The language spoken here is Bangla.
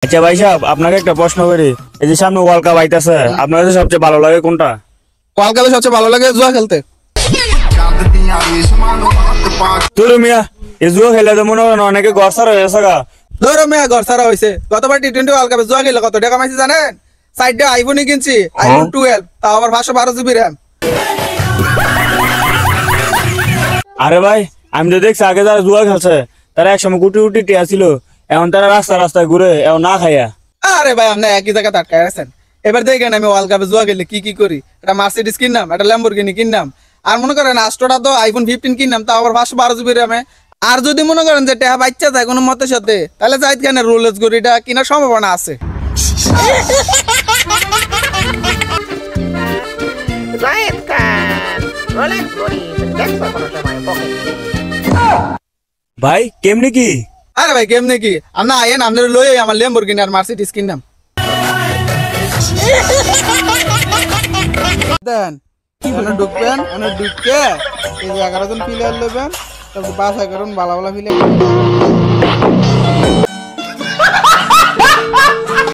আচ্ছা ভাই সাহেব, আপনাকে একটা প্রশ্ন করি। এই যে সামনে ওয়ার্ল্ড কাপ আইতাছে, আপনার কাছে সবচেয়ে ভালো লাগে কোনটা? ওয়ার্ল্ড কাপে সবচেয়ে ভালো লাগে জুয়া খেলতে। তোর মিয়া, এই জুয়া খেলে তো মনে হয় না অনেকে ঘর সারা হয়ে গেছে গা। ধরো মেয়া ঘর সারা হয়েছে। গতবার টি20 ওয়ার্ল্ড কাপে জুয়া খেলে কত টাকা কামাইছি জানেন? সাইডে আইফোনই কিনছি, আইফোন 12, তাও আবার 512 GB র্যাম। আরে ভাই, আমি তো দেখছি আগে যারা জুয়া খেলছে তারা একসময় কোটি কোটি টিয়া ছিল, এখন তারা রাস্তা রাস্তায় ঘুরে এখন না খাইয়া। আরে ভাই আপনি একই জায়গায় আটকায় আছেন। এবার দেখেন আমি ওয়ার্ল্ড কাপে জুয়া খেলে কি কি করি। একটা মার্সিডিজ কিনলাম, একটা ল্যাম্বরগিনি কিনলাম, আর মনে করেন আস্টটা তো আইফোন 15 কিনলাম, তাও আবার 512 GB র্যামে। আর যদি মনে করেন যে টেহা বাচ্চা যায় কোনো মতের সাথে, তাহলে জাহিদ খানের রোলেক্স ঘড়িটা কেনার সম্ভাবনা আছে। জায়েদ খান রোলেক্স ঘড়ি দেখছো কোনো সময় পকেটে? ভাই কেমনি কি? আরে ভাই কেমনে কি, আমরা আইন আপনার লই আমার ল্যাম্বরগিনি আর মার্সিডিজ কিনলাম। দেন এখানে ঢুকবেন, এখানে ঢুকে এই যে 11 জন প্লেয়ার নেবেন, তারপর বাছাই করুন ভালো ভালো প্লেয়ার।